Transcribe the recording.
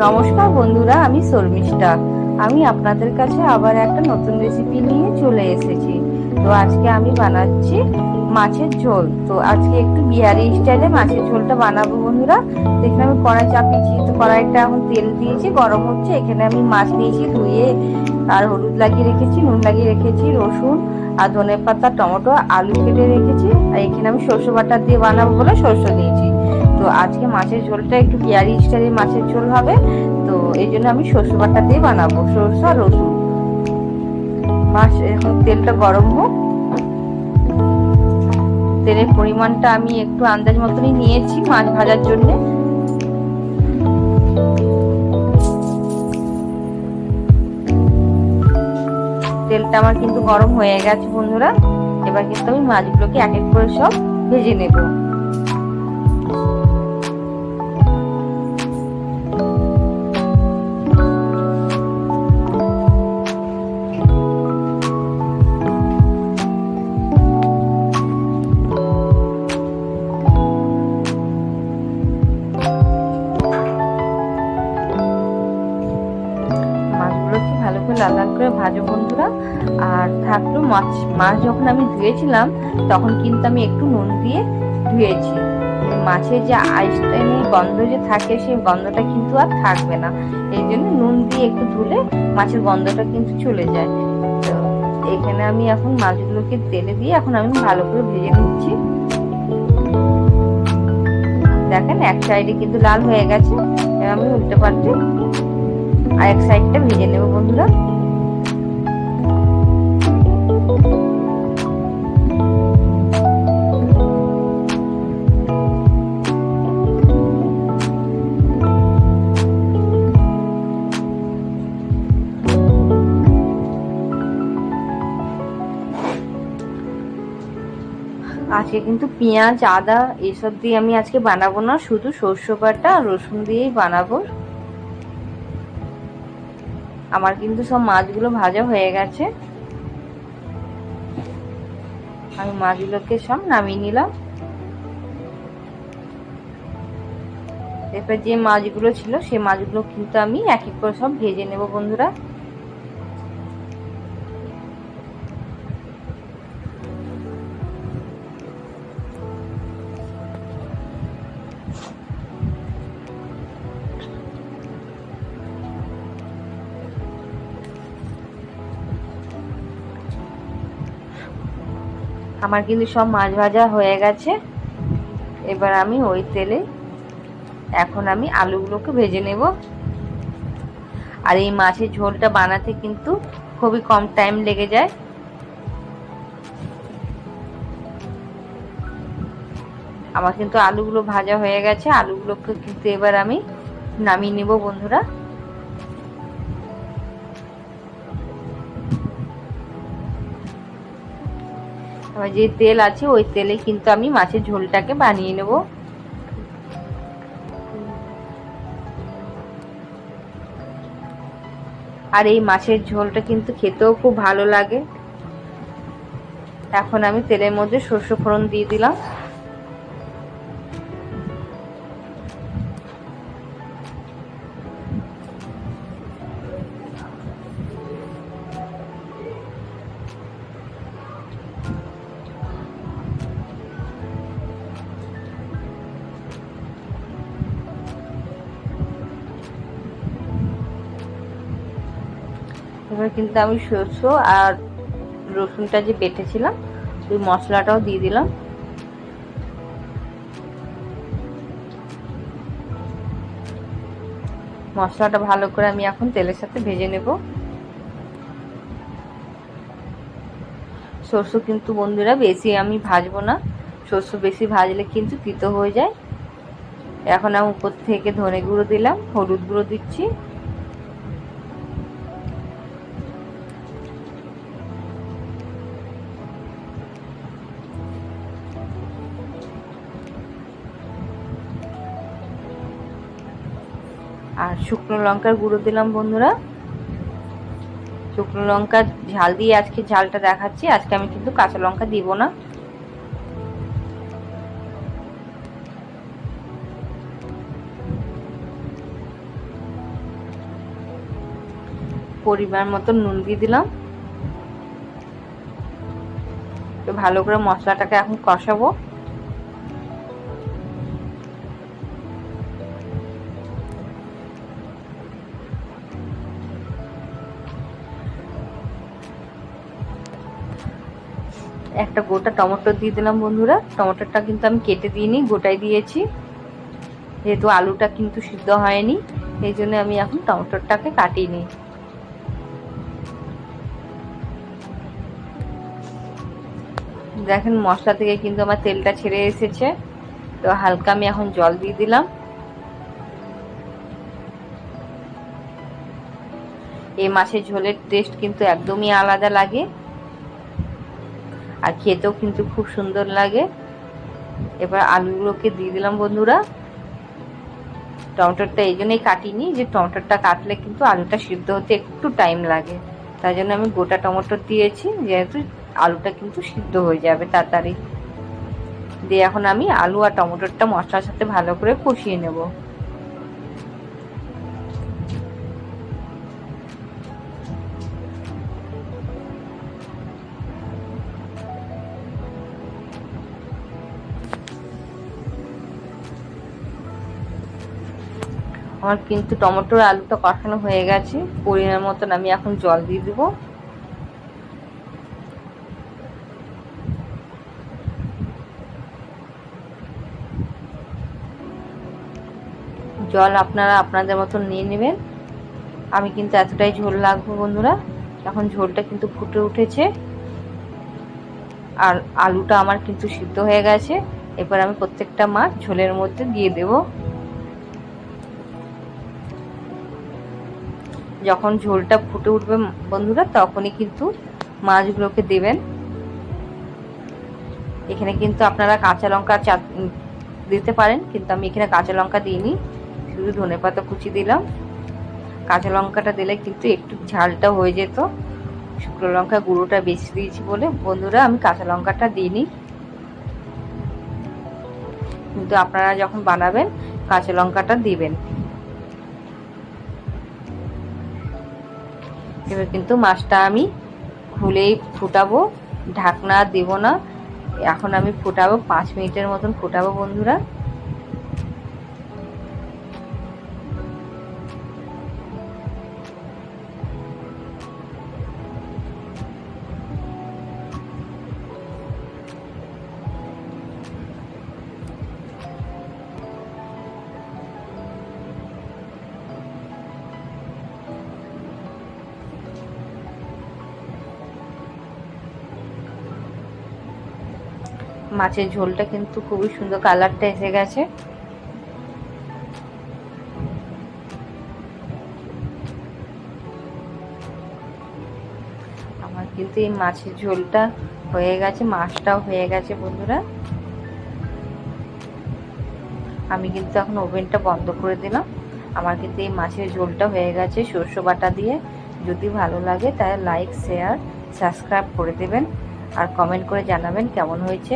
নমস্কার বন্ধুরা, আমি শর্মিষ্ঠা। আমি আপনাদের কাছে আবার একটা নতুন রেসিপি নিয়ে চলে এসেছি। তো আজকে আমি বানাচ্ছি মাছের ঝোল। তো আজকে একটু বিহারি স্টাইলে মাছের ঝোলটা বানাবো বন্ধুরা। এখানে আমি কড়াই চাপিয়েছি, তো কড়াইটা এখন তেল দিয়েছি, গরম হচ্ছে। এখানে আমি মাছ নিয়েছি, ধুয়ে আর হলুদ লাগিয়ে রেখেছি, নুন লাগিয়ে রেখেছি, রসুন আর ধনেপাতা, টমেটো, আলু কেটে রেখেছি। আর এখানে আমি সরষে বাটা দিয়ে বানাবো বলে সরষে দিয়েছি। তো আজকে মাছের ঝোলটা একটু বিহারি স্টাইলে মাছের ঝোল হবে। তো এই জন্য আমি সরষে বাটা দিয়ে বানাবো, সরষে আর রসুন। মাছ এখন তেলটা গরম হোক। তেলের পরিমাণটা আমি একটু আন্দাজ মতনই নিয়েছি মাছ ভাজার জন্য। তেলটা আমার কিন্তু গরম হয়ে গেছে বন্ধুরা। এবার কিন্তু আমি মাছগুলোকে এক এক করে সব ভেজে নেব। মাছগুলোকে ভালো করে লাল লাল করে ভাজো বন্ধুরা। আর থাকলো মাছ যখন আমি ধুয়েছিলাম তখন কিন্তু আমি একটু নুন দিয়ে ধুয়েছি। মাছের যে আইসটাইনে গন্ধ যে থাকে, সেই গন্ধটা কিন্তু আর থাকবে না। এই জন্য নুন দিয়ে একটু ধুলে মাছের গন্ধটা কিন্তু চলে যায়। তো এখানে আমি এখন মাছগুলোকে তেলে দিয়ে এখন আমি ভালো করে ভেজে নিচ্ছি। দেখেন এক সাইডে কিন্তু লাল হয়ে গেছে। আমি উল্টে পাল্টে আর এক সাইডটা ভেজে নেব বন্ধুরা। আজকে কিন্তু পেঁয়াজ, আদা এসব দিয়ে আমি আজকে বানাবো না, শুধু সরষে বাটা আর রসুন দিয়েই বানাবো। আমার কিন্তু সব মাছগুলো ভাজা হয়ে গেছে। আমি মাছগুলোকে সব নামিয়ে নিলাম। এরপর যে মাছগুলো ছিল সেই মাছগুলো কিন্তু আমি এক এক করে সব ভেজে নেব বন্ধুরা। আমার কিন্তু সব মাছ ভাজা হয়ে গেছে। এবার আমি ওই তেলে এখন আমি আলুগুলোকে ভেজে নেব। আর এই মাছের ঝোলটা বানাতে কিন্তু খুবই কম টাইম লেগে যায়। আমার কিন্তু আলুগুলো ভাজা হয়ে গেছে। আলুগুলোকে কিন্তু এবার আমি নামিয়ে নেব বন্ধুরা। আমার যে তেল আছে ওই তেলে কিন্তু আমি মাছের ঝোলটাকে বানিয়ে নেব। আর এই মাছের ঝোলটা কিন্তু খেতেও খুব ভালো লাগে। এখন আমি তেলের মধ্যে সরষে ফোড়ন দিয়ে দিলাম। এবার কিন্তু আমি সরষে আর রসুনটা যে বেটেছিলাম ওই মশলাটাও দিয়ে দিলাম। মশলাটা ভালো করে আমি এখন তেলের সাথে ভেজে নেব। সরষে কিন্তু বন্ধুরা বেশি আমি ভাজবো না, সরষে বেশি ভাজলে কিন্তু তিতো হয়ে যায়। এখন আমি উপর থেকে ধনে গুঁড়ো দিলাম, হলুদ গুঁড়ো দিচ্ছি। আর শুকনো লঙ্কার গুঁড়ো দিলাম বন্ধুরা। শুকনো লঙ্কা ঝাল দিয়ে আজকে ঝালটা দেখাচ্ছি, আজকে আমি কিন্তু কাঁচা লঙ্কা দিব না। পরিমাণ মতো নুন দিয়ে দিলাম। তো ভালো করে মশলাটাকে এখন কষাবো। একটা গোটা টমেটো দিয়ে দিলাম বন্ধুরা। টমেটোটা কিন্তু আমি কেটে দিইনি, গোটাই দিয়েছি, যেহেতু আলুটা কিন্তু সিদ্ধ হয়নি, এই জন্য আমি এখন টমেটোটাকে কাটিয়ে নিই। দেখেন মশলা থেকে কিন্তু আমার তেলটা ছেড়ে এসেছে। তো হালকা আমি এখন জল দিয়ে দিলাম। এই মাছের ঝোলের টেস্ট কিন্তু একদমই আলাদা লাগে, আর খেতেও কিন্তু খুব সুন্দর লাগে। এবার আলুগুলোকে দিয়ে দিলাম বন্ধুরা। টমেটোটা এই জন্যই কাটিনি, যে টমেটোটা কাটলে কিন্তু আলুটা সিদ্ধ হতে একটু টাইম লাগে, তাই জন্য আমি গোটা টমেটো দিয়েছি, যেহেতু আলুটা কিন্তু সিদ্ধ হয়ে যাবে তাড়াতাড়ি। দিয়ে এখন আমি আলু আর টমেটোটা মশলার সাথে ভালো করে কষিয়ে নেব। আমার কিন্তু টমেটোর আলুটা কষানো হয়ে গেছে। পরিমাণ মতন আমি এখন জল দিয়ে দেব। জল আপনারা আপনাদের মতন নিয়ে নেবেন। আমি কিন্তু এতটাই ঝোল লাগবে বন্ধুরা। এখন ঝোলটা কিন্তু ফুটে উঠেছে, আর আলুটা আমার কিন্তু সিদ্ধ হয়ে গেছে। এবার আমি প্রত্যেকটা মাছ ঝোলের মধ্যে দিয়ে দেব। যখন ঝোলটা ফুটে উঠবে বন্ধুরা, তখনই কিন্তু মাছগুলোকে দেবেন। এখানে কিন্তু আপনারা কাঁচা লঙ্কা দিতে পারেন, কিন্তু আমি এখানে কাঁচা লঙ্কা দিইনি, শুধু ধনেপাতা কুচি দিলাম। কাঁচা লঙ্কাটা দিলে কিন্তু একটু ঝালটা হয়ে যেত, শুকনো লঙ্কা গুঁড়োটা বেশি দিয়েছি বলে বন্ধুরা আমি কাঁচা লঙ্কাটা দিইনি। কিন্তু আপনারা যখন বানাবেন কাঁচা লঙ্কাটা দিবেন। এবার কিন্তু মাছটা আমি খুলেই ফুটাবো, ঢাকনা দেব না। এখন আমি ফুটাবো 5 মিনিটের মতন ফুটাবো বন্ধুরা। মাছের ঝোলটা কিন্তু খুবই সুন্দর কালারটা এসে গেছে। আমার কিন্তু এই মাছের ঝোলটা হয়ে গেছে, মাছটাও হয়ে গেছে বন্ধুরা। আমি কিন্তু এখন ওভেনটা বন্ধ করে দিলাম। আমার কিন্তু এই মাছের ঝোলটা হয়ে গেছে সরষে বাটা দিয়ে। যদি ভালো লাগে তাহলে লাইক, শেয়ার, সাবস্ক্রাইব করে দেবেন, আর কমেন্ট করে জানাবেন কেমন হয়েছে।